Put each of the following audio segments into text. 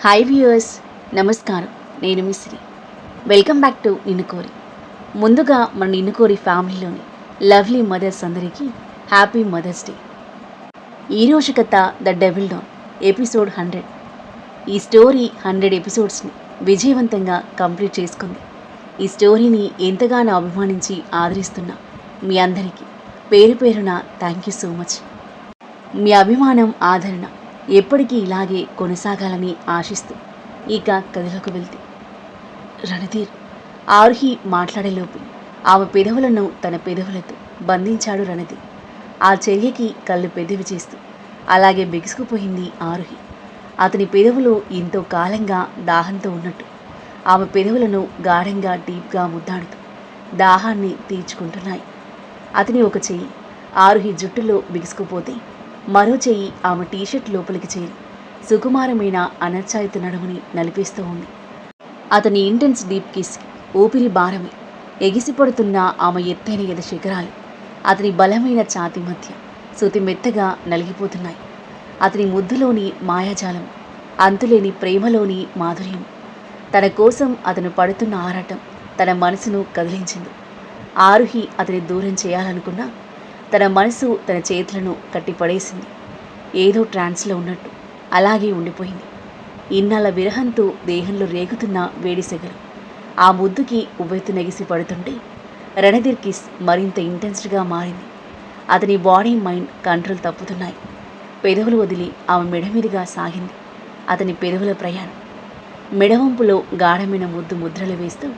Hi viewers, నమస్కారం. నేను Misri. Welcome back to Ninnu Kori. ముందుగా మన నిన్నుకోరి ఫ్యామిలీలోని లవ్లీ మదర్స్ అందరికీ హ్యాపీ మదర్స్ డే. ఈరోజు కథ ద డెవిల్ డాన్ ఎపిసోడ్ 100. ఈ స్టోరీ 100 ఎపిసోడ్స్ని విజయవంతంగా కంప్లీట్ చేసుకుంది. ఈ స్టోరీని ఎంతగానో అభిమానించి ఆదరిస్తున్న మీ అందరికీ పేరు పేరున థ్యాంక్ యూ సో మచ్. మీ అభిమానం, ఆదరణ ఎప్పటికీ ఇలాగే కొనసాగాలని ఆశిస్తూ ఇక కథలోకి వెళ్తే, రణధీర్ ఆరుహి మాట్లాడేలోపు ఆమె పెదవులను తన పెదవులతో బంధించాడు రణధీర్. ఆ చర్యకి కళ్ళు పెదవి చేస్తూ అలాగే బిగుసుకుపోయింది ఆరుహి. అతని పెదవులు ఎంతో కాలంగా దాహంతో ఉన్నట్టు ఆమె పెదవులను గాఢంగా డీప్గా ముద్దాడుతూ దాహాన్ని తీర్చుకుంటున్నాయి. అతని ఒక చెయ్యి ఆరుహి జుట్టులో బిగుసుకుపోతే మరో చెయ్యి ఆమె టీషర్ట్ లోపలికి చేరి సుకుమారమైన అనర్చాయిత నడుముని నలిపేస్తూ ఉంది. అతని ఇంటెన్స్ డీప్ కిస్ ఊపిరి భారమే ఎగిసిపడుతున్న ఆమె ఎత్తైన ఎద శిఖరాలు అతని బలమైన ఛాతి మధ్య శృతి మెత్తగా నలిగిపోతున్నాయి. అతని ముద్దులోని మాయాజాలం, అంతులేని ప్రేమలోని మాధుర్యం, తన కోసం అతను పడుతున్న ఆరాటం తన మనసును కదిలించింది. ఆరుహి అతని దూరం చేయాలనుకున్నా తన మనసు తన చేతులను కట్టిపడేసింది. ఏదో ట్రాన్స్లో ఉన్నట్టు అలాగే ఉండిపోయింది. ఇన్నాళ్ళ విరహంతో దేహంలో రేగుతున్న వేడి సెగలు ఆ ముద్దుకి ఉవ్వెత్తు నెగిసి పడుతుంటే రణధీర్ కిస్ మరింత ఇంటెన్స్డ్గా మారింది. అతని బాడీ మైండ్ కంట్రోల్ తప్పుతున్నాయి. పెదవులు వదిలి ఆమె మెడ మీదుగా సాగింది అతని పెదవుల ప్రయాణం. మెడవంపులో గాఢమైన ముద్రలు వేస్తూ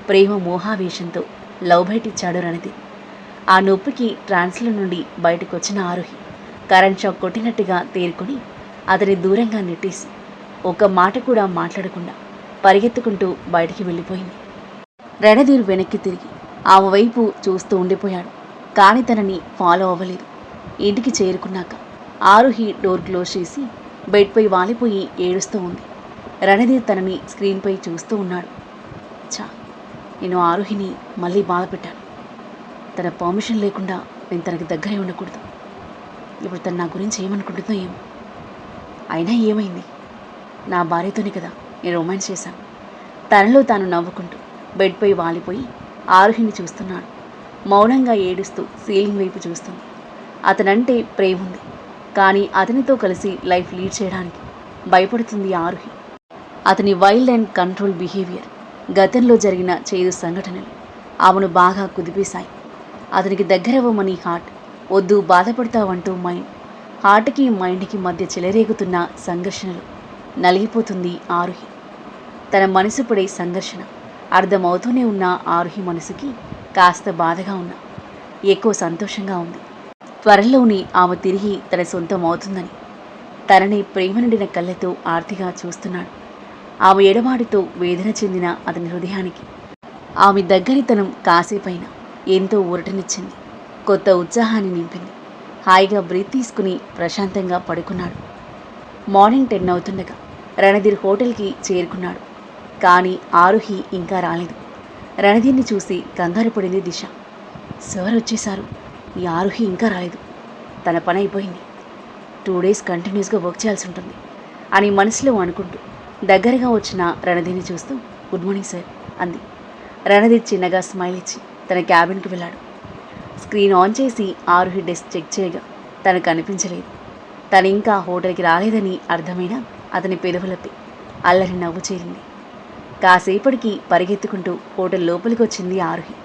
ప్రేమ మోహావేశంతో లవ్ బైట్ ఇచ్చాడు రణధీర్. ఆ నొప్పికి ట్రాన్స్ల నుండి బయటకొచ్చిన ఆరుహి కరెంట్ షాక్ కొట్టినట్టుగా తేరుకొని అతని దూరంగా నెట్టేసి ఒక మాట కూడా మాట్లాడకుండా పరిగెత్తుకుంటూ బయటికి వెళ్ళిపోయింది. రణధీర్ వెనక్కి తిరిగి ఆమె వైపు చూస్తూ ఉండిపోయాడు. కానీ తనని ఫాలో అవ్వలేదు. ఇంటికి చేరుకున్నాక ఆరుహి డోర్ క్లోజ్ చేసి బెడ్పై వాలిపోయి ఏడుస్తూ ఉంది. రణధీర్ తనని స్క్రీన్పై చూస్తూ ఉన్నాడు. నేను ఆరుహిని మళ్ళీ బాధ పెట్టాను. తన పర్మిషన్ లేకుండా నేను తనకి దగ్గరే ఉండకూడదు. ఇప్పుడు తను నా గురించి ఏమనుకుంటుందో ఏమో. అయినా ఏమైంది? నా భార్యతోనే కదా నేను రొమాన్స్ చేశాను. తనలో తాను నవ్వుకుంటూ బెడ్పై వాలిపోయి ఆరుహిని చూస్తున్నాడు. మౌనంగా ఏడుస్తూ సీలింగ్ వైపు చూస్తుంది. అతనంటే ప్రేమ ఉంది, కానీ అతనితో కలిసి లైఫ్ లీడ్ చేయడానికి భయపడుతుంది ఆరుహి. అతని వైల్డ్ అండ్ కంట్రోల్ బిహేవియర్, గతంలో జరిగిన చేదు సంఘటనలు ఆమెను బాగా కుదిపేశాయి. అతనికి దగ్గరవ్వమని హార్ట్, వద్దు బాధపడతావంటూ మైండ్. హార్ట్కి మైండ్కి మధ్య చెలరేగుతున్న సంఘర్షణలు నలిగిపోతుంది ఆరుహి. తన మనసు పడే సంఘర్షణ అర్థమవుతూనే ఉన్న ఆరుహి మనసుకి కాస్త బాధగా ఉన్నా ఎక్కువ సంతోషంగా ఉంది. త్వరలోని ఆమె తిరిగి తన సొంతం అవుతుందని తనని ప్రేమ నిండిన కళ్ళతో ఆర్తిగా చూస్తున్నాడు. ఆమె ఎడబాటుతో వేదన చెందిన అతని హృదయానికి ఆమె దగ్గరితనం కాసేపైన ఎంతో ఊరటనిచ్చింది. కొత్త ఉత్సాహాన్ని నింపింది. హాయిగా బ్రీత్ తీసుకుని ప్రశాంతంగా పడుకున్నాడు. మార్నింగ్ 10 అవుతుండగా రణధీర్ హోటల్కి చేరుకున్నాడు. కానీ ఆరుహి ఇంకా రాలేదు. రణధీర్ని చూసి కంగారు పడింది దిశ. సార్ వచ్చేశారు, ఈ ఆరుహి ఇంకా రాలేదు. తన పని అయిపోయింది. 2 డేస్ కంటిన్యూస్గా వర్క్ చేయాల్సి ఉంటుంది అని మనసులో అనుకుంటూ దగ్గరగా వచ్చిన రణధీర్ని చూస్తూ గుడ్ మార్నింగ్ సార్ అంది. రణధీర్ చిన్నగా స్మైల్ ఇచ్చి తన క్యాబిన్కి వెళ్ళాడు. స్క్రీన్ ఆన్ చేసి ఆరుహి డెస్క్ చెక్ చేయగా తను కనిపించలేదు. తను ఇంకా హోటల్కి రాలేదని అర్థమైనా అతని పెదవులపై అల్లరి నవ్వు చేరింది. కాసేపటికి పరిగెత్తుకుంటూ హోటల్ లోపలికి వచ్చింది ఆరుహి.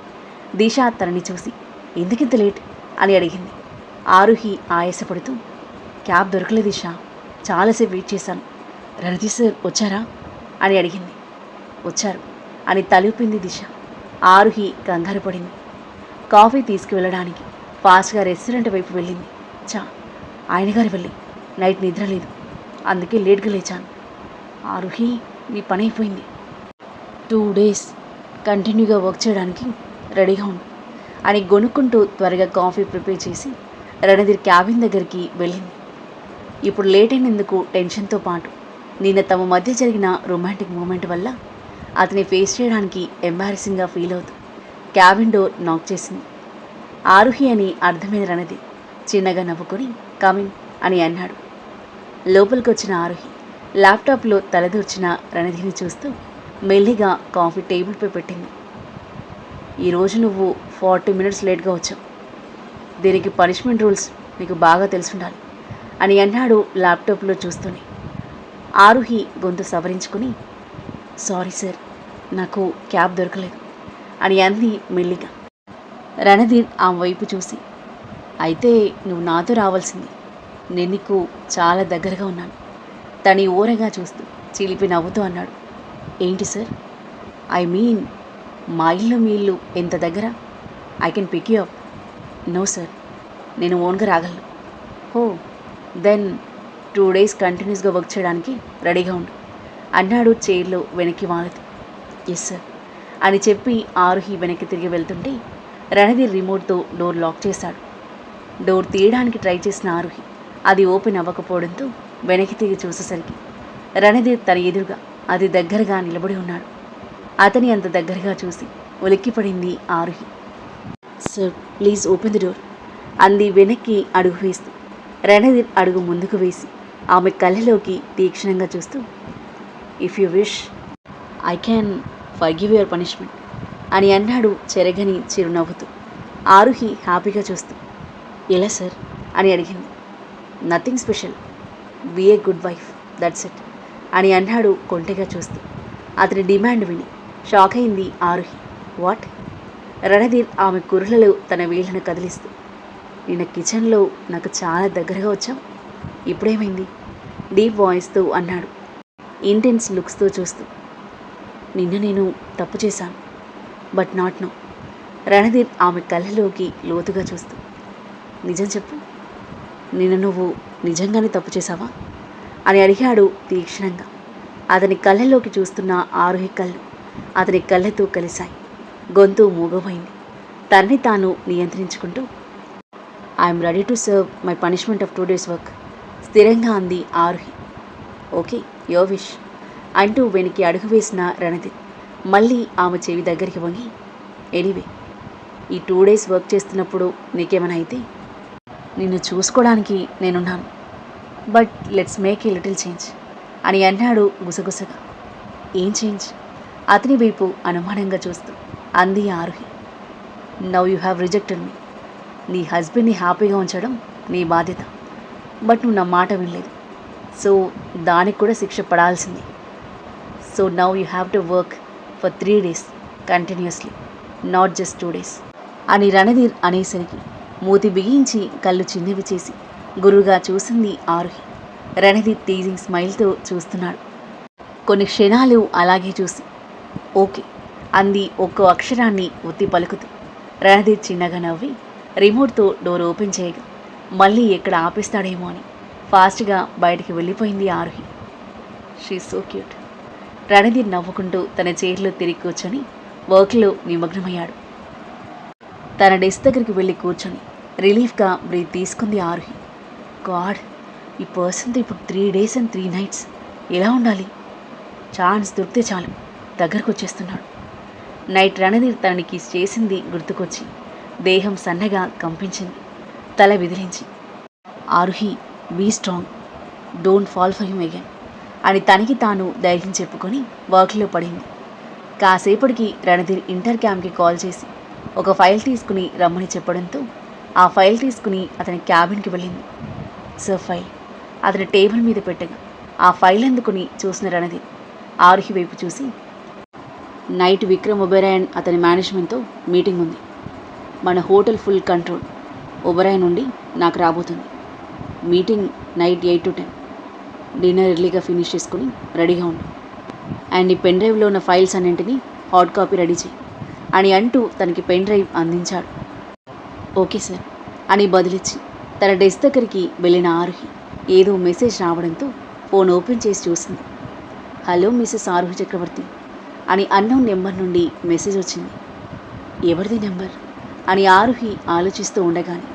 దిశ తనని చూసి ఎందుకింత లేట్ అని అడిగింది. ఆరుహి ఆయాసపడుతూ క్యాబ్ దొరకలేదు దిశ, చాలాసేపు వెయిట్ చేశాను. రణధీర్ సార్ వచ్చారా అని అడిగింది. వచ్చారు అని తలూపింది దిశ. ఆరుహి కంగారు పడింది. కాఫీ తీసుకువెళ్ళడానికి ఫాస్ట్గా రెస్టారెంట్ వైపు వెళ్ళింది. ఆయన గారు వెళ్ళి నైట్ నిద్ర లేదు, అందుకే లేట్గా లేచాను. ఆరుహి, నీ పని అయిపోయింది. 2 డేస్ కంటిన్యూగా వర్క్ చేయడానికి రెడీగా ఉండు అని గొనుక్కుంటూ త్వరగా కాఫీ ప్రిపేర్ చేసి రణధీర్ క్యాబిన్ దగ్గరికి వెళ్ళింది. ఇప్పుడు లేట్ అయినందుకు టెన్షన్తో పాటు నిన్న తమ మధ్య జరిగిన రొమాంటిక్ మూమెంట్ వల్ల అతని ఫేస్ చేయడానికి ఎంబారసింగ్గా ఫీల్ అవుతూ క్యాబిన్ డోర్ నాక్ చేసింది. ఆరుహి అని అర్థమైన రణధీర్ చిన్నగా నవ్వుకొని కమిన్ అని అన్నాడు. లోపలికి వచ్చిన ఆరుహి ల్యాప్టాప్లో తలదూర్చిన రణధీని చూస్తూ మెల్లిగా కాఫీ టేబుల్పై పెట్టింది. ఈరోజు నువ్వు 40 మినిట్స్ లేట్గా వచ్చావు. దీనికి పనిష్మెంట్ రూల్స్ నీకు బాగా తెలుసుండాలి అని అన్నాడు ల్యాప్టాప్లో చూస్తూనే. ఆరుహి గొంతు సవరించుకుని, సారీ సార్, నాకు క్యాబ్ దొరకలేదు అని అంది మెల్లిగా. రణధీర్ ఆమె వైపు చూసి, అయితే నువ్వు నాతో రావాల్సింది, నేను నీకు చాలా దగ్గరగా ఉన్నాను. తని ఓరగా చూస్తూ చిలిపి నవ్వుతూ అన్నాడు. ఏంటి సార్? ఐ మీన్ మా ఇల్లు మీ ఇల్లు ఎంత దగ్గర? I can pick you up. No sir, నేను ఓన్గా రాగలను. హో, దెన్ 2 days కంటిన్యూస్గా వర్క్ చేయడానికి రెడీగా ఉండు అన్నాడు చైర్లో వెనక్కి వాలుతూ. ఎస్ సార్ అని చెప్పి ఆరుహి వెనక్కి తిరిగి వెళ్తుంటే రణధీర్ రిమోట్తో డోర్ లాక్ చేశాడు. డోర్ తీయడానికి ట్రై చేసిన ఆరుహి అది ఓపెన్ అవ్వకపోవడంతో వెనక్కి తిరిగి చూసేసరికి రణధీర్ తన ఎదురుగా అది దగ్గరగా నిలబడి ఉన్నాడు. అతని అంత దగ్గరగా చూసి ఉలిక్కిపడింది Aruhi. Sir, please open the door అంది వెనక్కి అడుగు వేస్తూ. రణధీర్ అడుగు ముందుకు వేసి ఆమె కళ్ళలోకి తీక్షణంగా చూస్తూ, if you wish I can forgive your punishment అని అన్నాడు చెరగని చిరునవ్వుతూ. ఆరుహి హ్యాపీగా చూస్తూ, ఎలా సార్ అని అడిగింది. Nothing special, be a good wife, that's it అని అన్నాడు కొంటెగా చూస్తూ. అతని డిమాండ్ విని షాక్ అయింది ఆరుహి. వాట్? రణధీర్ ఆమె కుర్రలలో తన వేళ్లను కదిలిస్తూ, నిన్న కిచెన్లో నాకు చాలా దగ్గరగా వచ్చావు, ఇప్పుడేమైంది డీప్ వాయిస్తో అన్నాడు ఇంటెన్స్ లుక్స్తో చూస్తూ. నిన్న నేను తప్పు చేశాను, బట్ నాట్ నో. రణధీర్ ఆమె కళ్ళలోకి లోతుగా చూస్తూ, నిజం చెప్పు, నిన్న నువ్వు నిజంగానే తప్పు చేశావా అని అడిగాడు తీక్షణంగా. అతని కళ్ళలోకి చూస్తున్న ఆరుహి కళ్ళు అతని కళ్ళతో కలిశాయి. గొంతు మూగపోయింది. తనని తాను నియంత్రించుకుంటూ, I'm ready to serve my punishment of 2 days work స్థిరంగా అంది ఆరుహి. ఓకే, యువర్ విష్ అంటూ వెనక్కి అడుగు వేసిన రణధీర్ మళ్ళీ ఆమె చెవి దగ్గరికి వంగి, ఎనీవే, ఈ 2 days వర్క్ చేస్తున్నప్పుడు నీకేమైనా అయితే నిన్ను చూసుకోవడానికి నేనున్నాను, but let's make a little change అని అన్నాడు గుసగుసగా. ఏం చేంజ్? అతని వైపు అనుమానంగా చూస్తూ అంది Aruhi. Now you have rejected me. నీ హస్బెండ్ని హ్యాపీగా ఉంచడం నీ బాధ్యత, బట్ నువ్వు నా మాట వినలేదు, సో దానికి కూడా శిక్ష పడాల్సింది. So now you have to work for 3 days continuously, not just 2 days అని రణధీర్ అనేసరికి మూతి బిగించి కళ్ళు చిన్నవి చేసి గురుగా చూసింది ఆరుహి. రణధీర్ టీజింగ్ స్మైల్తో చూస్తున్నాడు. కొన్ని క్షణాలు అలాగే చూసి ఓకే అంది ఒక్కో అక్షరాన్ని ఒత్తి పలుకుతూ. రణధీర్ చిన్నగా నవ్వి రిమోట్తో డోర్ ఓపెన్ చేయగా మళ్ళీ ఎక్కడ ఆపేస్తాడేమో అని ఫాస్ట్గా బయటికి వెళ్ళిపోయింది Aaruhi. She so cute. Randhir నవ్వుకుంటూ తన చైర్లో తిరిగి కూర్చొని వర్క్లో నిమగ్నమయ్యాడు. తన డెస్క్ దగ్గరికి వెళ్ళి కూర్చొని రిలీఫ్గా బ్రీత్ తీసుకుంది ఆరుహి. గాడ్, ఈ పర్సన్తో ఇప్పుడు 3 days and 3 nights ఎలా ఉండాలి? ఛాన్స్ దొరికితే చాలు దగ్గరకు వచ్చేస్తున్నాడు. నైట్ రణధీర్ తనని కిస్ చేసింది గుర్తుకొచ్చి దేహం సన్నగా కంపించింది. తల విదిలించి, Aruhi, be strong, don't fall for him again అని తనకి తాను ధైర్యం చెప్పుకొని వర్క్లో పడింది. కాసేపటికి రణధీర్ ఇంటర్ క్యాంప్కి కాల్ చేసి ఒక ఫైల్ తీసుకుని రమ్మని చెప్పడంతో ఆ ఫైల్ తీసుకుని అతని క్యాబిన్కి వెళ్ళింది. సర్ ఫైల్ అతని టేబుల్ మీద పెట్టగా ఆ ఫైల్ అందుకుని చూసిన రణధీర్ ఆరుహి వైపు చూసి, నైట్ విక్రమ్ ఒబెరాయన్ అతని మేనేజ్మెంట్తో మీటింగ్ ఉంది. మన హోటల్ ఫుల్ కంట్రోల్. ఒబెరాయన్ నుండి నాకు రాబోతుంది. Meeting night 8 to 10. డిన్నర్ ఎర్లీగా ఫినిష్ చేసుకుని రెడీగా ఉండు. అండ్ ఈ పెన్ డ్రైవ్లో ఉన్న ఫైల్స్ అన్నింటినీ హార్డ్ కాపీ రెడీ చేయి అని అంటూ తనకి పెన్ డ్రైవ్ అందించాడు. ఓకే సార్ అని బదులిచ్చి తన డెస్క్ దగ్గరికి వెళ్ళిన ఆరుహి ఏదో మెసేజ్ రావడంతో ఫోన్ ఓపెన్ చేసి చూసింది. హలో మిసెస్ ఆరుహి చక్రవర్తి అని అన్నోన్ నెంబర్ నుండి మెసేజ్ వచ్చింది. ఎవరిది నెంబర్ అని ఆరుహి ఆలోచిస్తూ ఉండగానే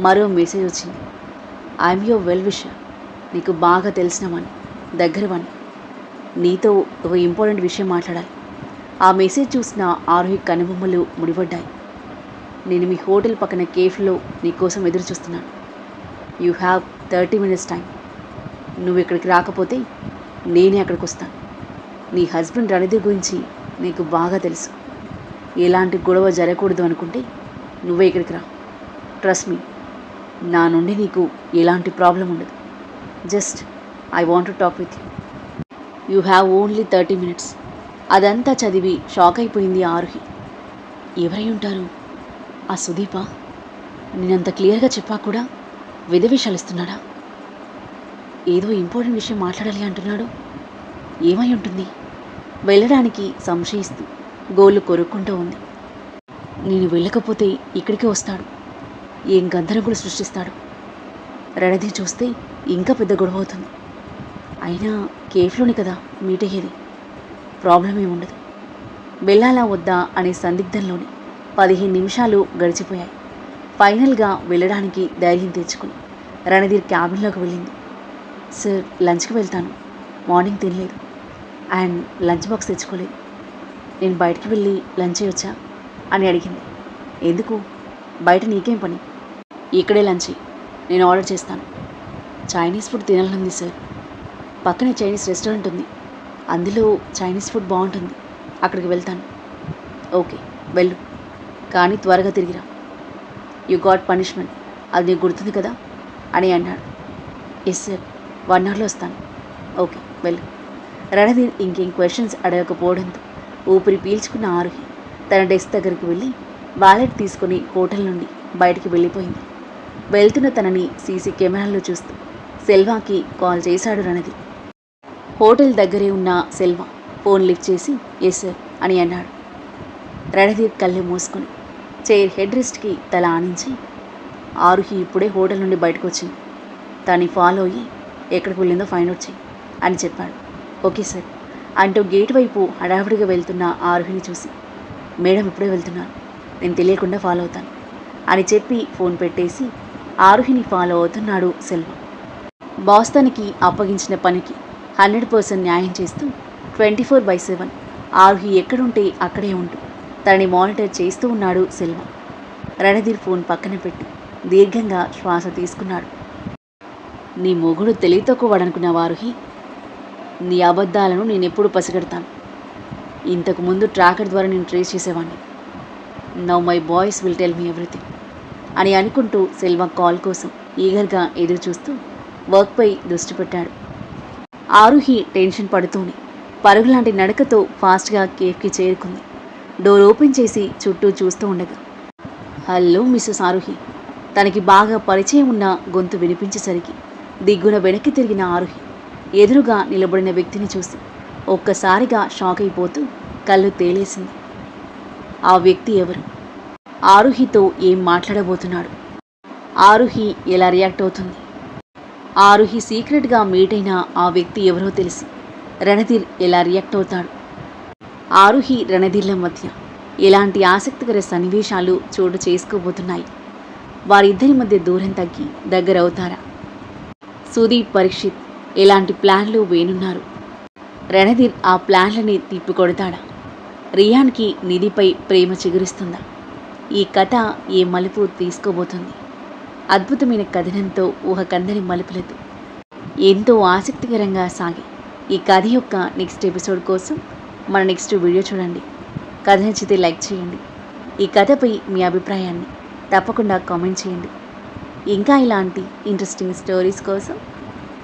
మరో మెసేజ్ వచ్చింది. ఐఎమ్ యువర్ వెల్ విషర్, నీకు బాగా తెలిసినవాణ్ణి, దగ్గరవాణ్ణి, నీతో ఒక ఇంపార్టెంట్ విషయం మాట్లాడాలి. ఆ మెసేజ్ చూసిన ఆరుహి కనుబొమ్మలు ముడిపడ్డాయి. నేను మీ హోటల్ పక్కన కేఫ్లో నీకోసం ఎదురు చూస్తున్నాను. You have 30 minutes time. నువ్వు ఇక్కడికి రాకపోతే నేనే అక్కడికి వస్తాను. నీ హస్బెండ్ రణధీర్ గురించి నీకు బాగా తెలుసు. ఎలాంటి గొడవ జరగకూడదు అనుకుంటే నువ్వే ఇక్కడికి రా. ట్రస్ట్ మీ, నా నుండి నీకు ఎలాంటి ప్రాబ్లం ఉండదు. Just I want to talk with you. You have only 30 minutes. అదంతా చదివి షాక్ అయిపోయింది ఆరుహి. ఎవరై ఉంటారు? ఆ సుదీపా? నేనంత క్లియర్గా చెప్పా కూడా విధ విషయాలు ఇస్తున్నాడా? ఏదో ఇంపార్టెంట్ విషయం మాట్లాడాలి అంటున్నాడు. ఏమై ఉంటుంది? వెళ్ళడానికి సంశయిస్తూ గోళ్ళు కొరుక్కుంటూ ఉంది. నేను వెళ్ళకపోతే ఇక్కడికే వస్తాడు. ఏం గందరగోళం సృష్టిస్తాడు. రణధీర్ చూస్తే ఇంకా పెద్ద గొడవ అవుతుంది. అయినా కేఫ్లోనే కదా మీట్ అయ్యేది. ప్రాబ్లం ఏముండదు. వెళ్ళాలా వద్దా అనే సందిగ్ధంలోనే 15 నిమిషాలు గడిచిపోయాయి. ఫైనల్గా వెళ్ళడానికి ధైర్యం తెచ్చుకుని రణధీర్ క్యాబిన్లోకి వెళ్ళింది. సార్, లంచ్కి వెళ్తాను. మార్నింగ్ తినలేదు అండ్ లంచ్ బాక్స్ తెచ్చుకోలేదు. నేను బయటికి వెళ్ళి లంచ్ చేయొచ్చా అని అడిగింది. ఎందుకు? బయట నీకేం పని? ఇక్కడే లంచ్ నేను ఆర్డర్ చేస్తాను. చైనీస్ ఫుడ్ తినాలనుంది సార్. పక్కనే చైనీస్ రెస్టారెంట్ ఉంది. అందులో చైనీస్ ఫుడ్ బాగుంటుంది. అక్కడికి వెళ్తాను. ఓకే, వెళ్ళు, కానీ త్వరగా తిరిగిరా. యు గాట్ పనిష్మెంట్, అది నీకు గుర్తుంది కదా అని అన్నాడు. ఎస్ సార్, 1 hourలో వస్తాను. ఓకే, వెళ్ళు. రణధీర్ ఇంకేం క్వశ్చన్స్ అడగకపోవడంతో ఊపిరి పీల్చుకున్న ఆరుహి తన డెస్క్ దగ్గరికి వెళ్ళి వాలెట్ తీసుకుని హోటల్ నుండి బయటికి వెళ్ళిపోయింది. వెళ్తున్న తనని సీసీ కెమెరాల్లో చూస్తూ సెల్వాకి కాల్ చేశాడు రణధీర్. హోటల్ దగ్గరే ఉన్న సెల్వా ఫోన్ లిఫ్ట్ చేసి ఎస్ సార్ అని అన్నాడు. రణధీర్ కళ్ళు మూసుకొని చైర్ హెడ్ రెస్ట్కి తల ఆనించి, ఆరుహి ఇప్పుడే హోటల్ నుండి బయటకు వచ్చింది. తన్ని ఫాలో అయ్యి ఎక్కడికి వెళ్ళిందో ఫైండ్ అవుట్ చెయ్యి అని చెప్పాడు. ఓకే సార్ అంటూ గేట్ వైపు హడావిడిగా వెళ్తున్న ఆరుహిని చూసి, మేడం ఇప్పుడే వెళ్తున్నాను, నేను తెలియకుండా ఫాలో అవుతాను అని చెప్పి ఫోన్ పెట్టేసి ఆరుహిని ఫాలో అవుతున్నాడు సెల్వ. బాస్ తనకి అప్పగించిన పనికి 100% న్యాయం చేస్తూ 24/7 ఆరుహి ఎక్కడుంటే అక్కడే ఉంటూ తనని మానిటర్ చేస్తూ ఉన్నాడు సెల్వ. రణధీర్ ఫోన్ పక్కన పెట్టి దీర్ఘంగా శ్వాస తీసుకున్నాడు. నీ మొగుడు తెలివి తక్కువడనుకున్నావా ఆరుహి? నీ అబద్ధాలను నేనెప్పుడు పసిగడతాను. ఇంతకుముందు ట్రాకర్ ద్వారా నేను ట్రేస్ చేసేవాడిని. Now my boys will tell me everything అని అనుకుంటూ సెల్వ కాల్ కోసం ఈగర్గా ఎదురు చూస్తూ వర్క్పై దృష్టి పెట్టాడు. ఆరుహి టెన్షన్ పడుతూనే పరుగులాంటి నడకతో ఫాస్ట్గా కేఫ్కి చేరుకుంది. డోర్ ఓపెన్ చేసి చుట్టూ చూస్తూ ఉండగా, హలో మిస్సెస్ ఆరుహి. తనకి బాగా పరిచయం ఉన్న గొంతు వినిపించేసరికి దిగ్గున వెనక్కి తిరిగిన ఆరుహి ఎదురుగా నిలబడిన వ్యక్తిని చూసి ఒక్కసారిగా షాక్ అయిపోతూ కళ్ళు తేలేసింది. ఆ వ్యక్తి ఎవరు? ఆరుహితో ఏం మాట్లాడబోతున్నాడు? ఆరుహి ఎలా రియాక్ట్ అవుతుంది? ఆరుహి సీక్రెట్గా మీట్ అయిన ఆ వ్యక్తి ఎవరో తెలిసి రణధీర్ ఎలా రియాక్ట్ అవుతాడు? ఆరుహి రణధీర్ల మధ్య ఎలాంటి ఆసక్తికర సన్నివేశాలు చోటు చేసుకోబోతున్నాయి? వారిద్దరి మధ్య దూరం తగ్గి దగ్గరవుతారా? సుదీప్, పరీక్షిత్ ఎలాంటి ప్లాన్లు వేనున్నారు? రణధీర్ ఆ ప్లాన్లని తిప్పికొడతాడా? రియాన్కి నిధిపై ప్రేమ చిగురిస్తుందా? ఈ కథ ఏ మలుపు తీసుకోబోతుంది? అద్భుతమైన కథనంతో ఊహకందని మలుపులతో ఎంతో ఆసక్తికరంగా సాగి ఈ కథ యొక్క నెక్స్ట్ ఎపిసోడ్ కోసం మన నెక్స్ట్ వీడియో చూడండి. కథ నచ్చితే లైక్ చేయండి. ఈ కథపై మీ అభిప్రాయాన్ని తప్పకుండా కామెంట్ చేయండి. ఇంకా ఇలాంటి ఇంట్రెస్టింగ్ స్టోరీస్ కోసం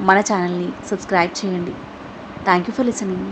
మన ఛానల్ని సబ్స్క్రైబ్ చేయండి. Thank you for listening.